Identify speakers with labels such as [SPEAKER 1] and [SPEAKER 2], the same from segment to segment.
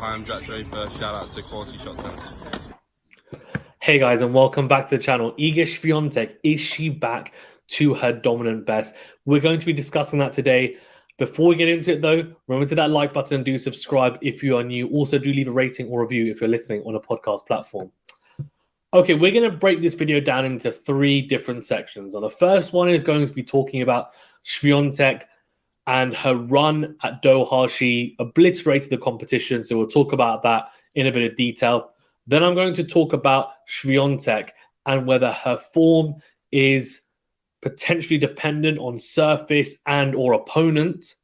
[SPEAKER 1] Hi, I'm Jack Draper. Shout out to QualityShot Tennis.
[SPEAKER 2] Hey guys, and welcome back to the channel. Iga Swiatek, is she back to her dominant best? We're going to be discussing that today. Before we get into it though, remember to hit that like button and do subscribe if you are new. Also do leave a rating or review if you're listening on a podcast platform. Okay, we're going to break this video down into three different sections. Now, the first one is going to be talking about Swiatek and her run at Doha. She obliterated the competition, so we'll talk about that in a bit of detail. Then I'm going to talk about Swiatek and whether her form is potentially dependent on surface and or opponent.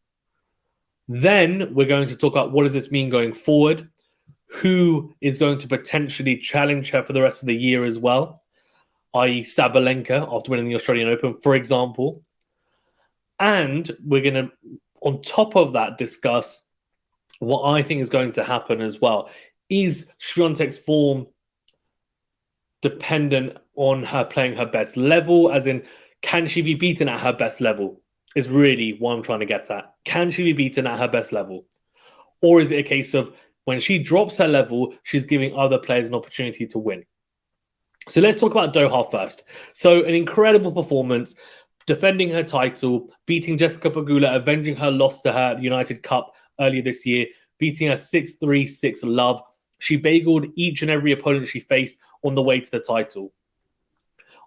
[SPEAKER 2] Then we're going to talk about what does this mean going forward, who is going to potentially challenge her for the rest of the year as well, i.e. Sabalenka after winning the Australian Open, for example. And we're going to, on top of that, discuss what I think is going to happen as well. Is Swiatek's form dependent on her playing her best level? As in, can she be beaten at her best level? Is really what I'm trying to get at. Can she be beaten at her best level? Or is it a case of when she drops her level, she's giving other players an opportunity to win? So let's talk about Doha first. So an incredible performance, defending her title, beating Jessica Pegula, avenging her loss to her at the United Cup earlier this year, beating her 6-3, 6-love. She bageled each and every opponent she faced on the way to the title.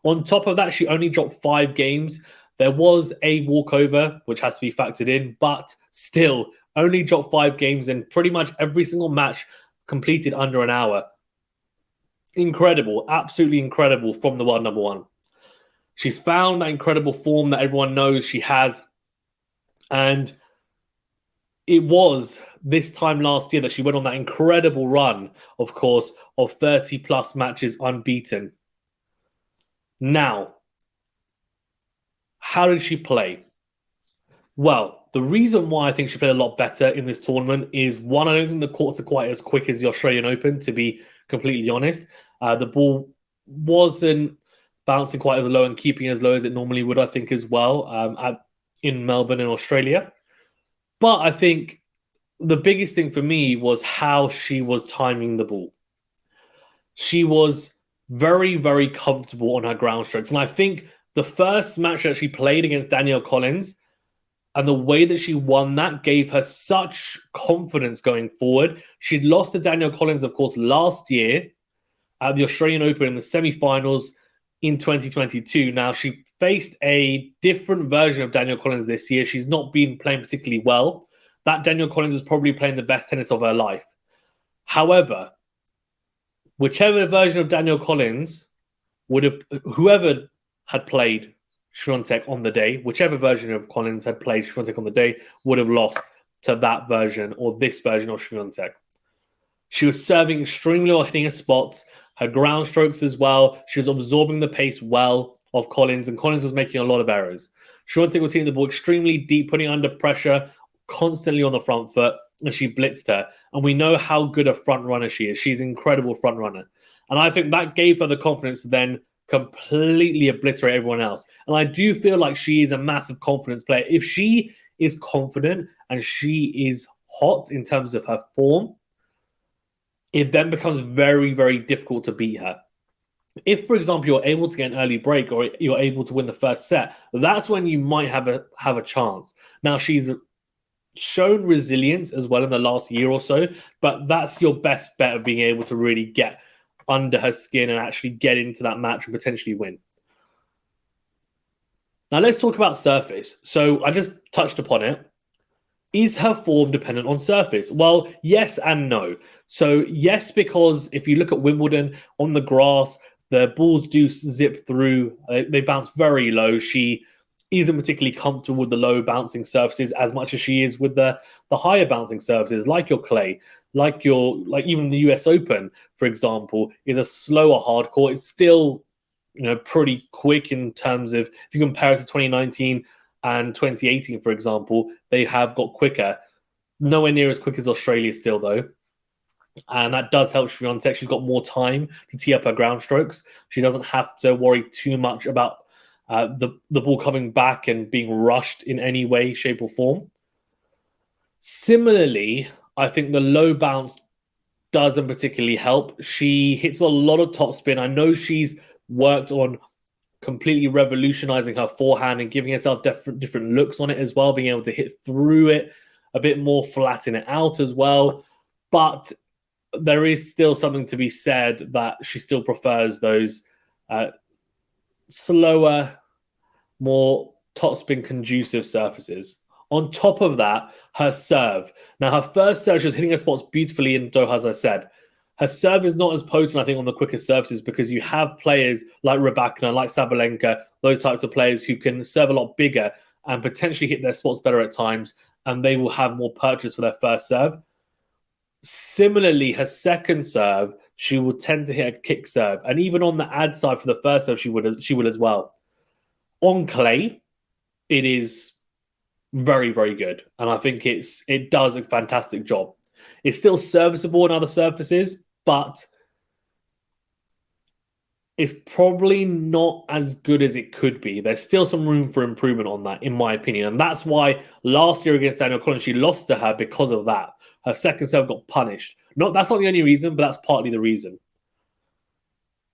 [SPEAKER 2] On top of that, she only dropped 5 games. There was a walkover, which has to be factored in, but still only dropped 5 games and pretty much every single match completed under an hour. Incredible, absolutely incredible from the world number one. She's found that incredible form that everyone knows she has. And it was this time last year that she went on that incredible run, of course, of 30-plus matches unbeaten. Now, how did she play? Well, the reason why I think she played a lot better in this tournament is, one, I don't think the courts are quite as quick as the Australian Open, to be completely honest. The ball wasn't bouncing quite as low and keeping as low as it normally would, I think, as well, in Melbourne in Australia. But I think the biggest thing for me was how she was timing the ball. She was very, very comfortable on her ground strokes. And I think the first match that she played against Danielle Collins and the way that she won that gave her such confidence going forward. She'd lost to Danielle Collins, of course, last year at the Australian Open in the semi-finals in 2022. Now, she faced a different version of Danielle Collins this year. She's not been playing particularly well. That Danielle Collins is probably playing the best tennis of her life. However, whichever version of Danielle Collins whoever had played Swiatek on the day, whichever version of Collins had played Swiatek on the day, would have lost to that version or this version of Swiatek. She was serving extremely well, hitting her spots, her ground strokes as well. She was absorbing the pace well of Collins, and Collins was making a lot of errors. Swiatek was hitting the ball extremely deep, putting under pressure, constantly on the front foot, and she blitzed her. And we know how good a front runner she is. She's an incredible front runner. And I think that gave her the confidence to then completely obliterate everyone else. And I do feel like she is a massive confidence player. If she is confident and she is hot in terms of her form, it then becomes very, very difficult to beat her. If, for example, you're able to get an early break or you're able to win the first set, that's when you might have a chance. Now, she's shown resilience as well in the last year or so, but that's your best bet of being able to really get under her skin and actually get into that match and potentially win. Now let's talk about surface. So I just touched upon it. Is her form dependent on surface? Well, yes and no. So yes, because if you look at Wimbledon on the grass, the balls do zip through. They bounce very low. She isn't particularly comfortable with the low bouncing surfaces as much as she is with the higher bouncing surfaces, like your clay, like even the US Open, for example, is a slower hard court. It's still, pretty quick in terms of, if you compare it to 2019 and 2018, for example, they have got quicker. Nowhere near as quick as Australia still, though. And that does help Swiatek. She's got more time to tee up her ground strokes. She doesn't have to worry too much about the ball coming back and being rushed in any way, shape, or form. Similarly, I think the low bounce doesn't particularly help. She hits a lot of topspin. I know she's worked on completely revolutionizing her forehand and giving herself different looks on it as well, being able to hit through it a bit more, flatten it out as well. But there is still something to be said that she still prefers those slower, more topspin conducive surfaces. On top of that, her serve. Now, her first serve, she was hitting her spots beautifully in Doha, as I said. Her serve is not as potent, I think, on the quicker surfaces because you have players like Rybakina, like Sabalenka, those types of players who can serve a lot bigger and potentially hit their spots better at times, and they will have more purchase for their first serve. Similarly, her second serve, she will tend to hit a kick serve. And even on the ad side for the first serve, she would as well. On clay, it is very, very good. And I think it does a fantastic job. It's still serviceable on other surfaces, but it's probably not as good as it could be. There's still some room for improvement on that, in my opinion. And that's why last year against Danielle Collins, she lost to her because of that. Her second serve got punished. That's not the only reason, but that's partly the reason.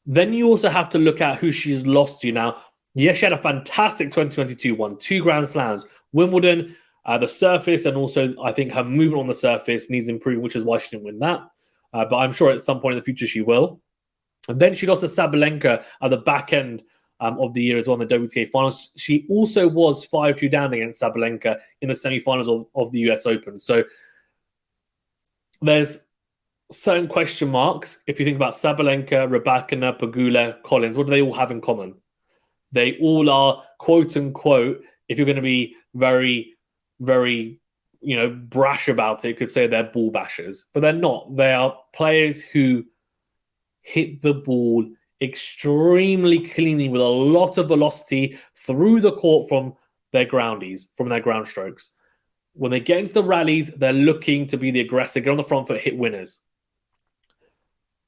[SPEAKER 2] Then you also have to look at who she's lost to now. Yes, she had a fantastic 2022, won 2 Grand Slams. Wimbledon, the surface, and also I think her movement on the surface needs improving, which is why she didn't win that. But I'm sure at some point in the future she will. And then she lost to Sabalenka at the back end of the year as well in the WTA finals. She also was 5-2 down against Sabalenka in the semi-finals of the US Open. So there's certain question marks. If you think about Sabalenka, Rybakina, Pegula, Collins, what do they all have in common? They all are, quote unquote, if you're going to be very, very, brash about it, could say they're ball bashers, but they're not. They are players who hit the ball extremely cleanly with a lot of velocity through the court from their groundies, from their ground strokes. When they get into the rallies, they're looking to be the aggressor, get on the front foot, hit winners.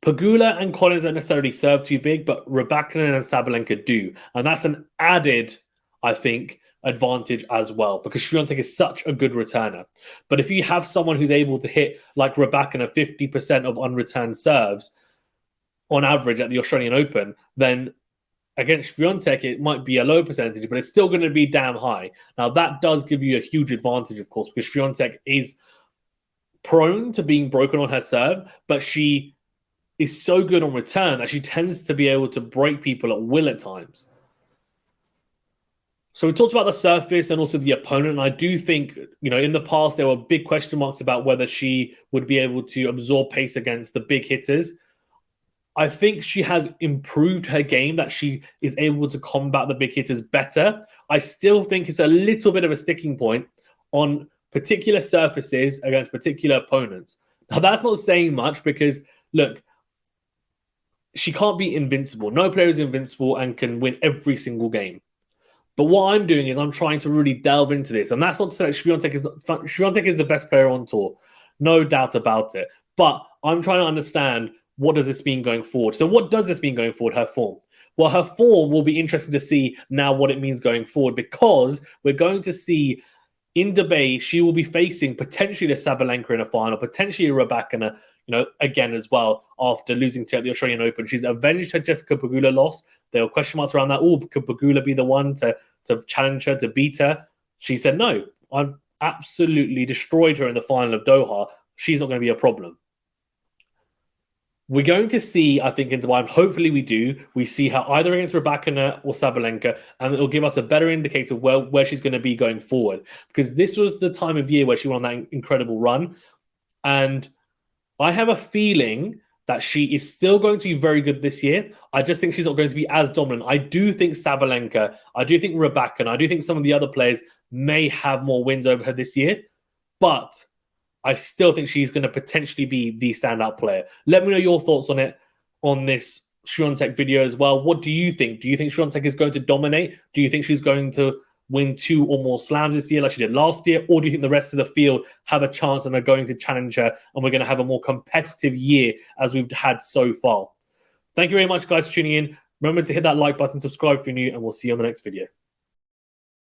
[SPEAKER 2] Pegula and Collins don't necessarily serve too big, but Rybakina and Sabalenka do. And that's an added, I think, advantage as well, because Swiatek is such a good returner. But if you have someone who's able to hit, like Rybakina, 50% of unreturned serves on average at the Australian Open, then against Swiatek, it might be a low percentage, but it's still going to be damn high. Now, that does give you a huge advantage, of course, because Swiatek is prone to being broken on her serve, but she is so good on return that she tends to be able to break people at will at times. So we talked about the surface and also the opponent. And I do think, in the past, there were big question marks about whether she would be able to absorb pace against the big hitters. I think she has improved her game, that she is able to combat the big hitters better. I still think it's a little bit of a sticking point on particular surfaces against particular opponents. Now, that's not saying much because, look, she can't be invincible. No player is invincible and can win every single game. But what I'm doing is I'm trying to really delve into this. And that's not to say that Swiatek is the best player on tour. No doubt about it. But I'm trying to understand, what does this mean going forward? So what does this mean going forward, her form? Well, her form will be interesting to see now what it means going forward, because we're going to see in Dubai, she will be facing potentially the Sabalenka in a final, potentially a Rybakina, again as well, after losing to the Australian Open. She's avenged her Jessica Pegula loss. There were question marks around that. Oh, could Pegula be the one to challenge her, to beat her? She said, no, I've absolutely destroyed her in the final of Doha. She's not going to be a problem. We're going to see, I think, in Dubai, and hopefully we see her either against Rybakina or Sabalenka, and it'll give us a better indicator of where she's going to be going forward. Because this was the time of year where she went on that incredible run. And I have a feeling that she is still going to be very good this year. I just think she's not going to be as dominant. I do think Sabalenka, I do think Rybakina, I do think some of the other players may have more wins over her this year. But I still think she's going to potentially be the standout player. Let me know your thoughts on it on this Swiatek video as well. What do you think? Do you think Swiatek is going to dominate? Do you think she's going to win 2 or more slams this year like she did last year? Or do you think the rest of the field have a chance and are going to challenge her, and we're going to have a more competitive year as we've had so far? Thank you very much, guys, for tuning in. Remember to hit that like button, subscribe if you're new, and we'll see you on the next video.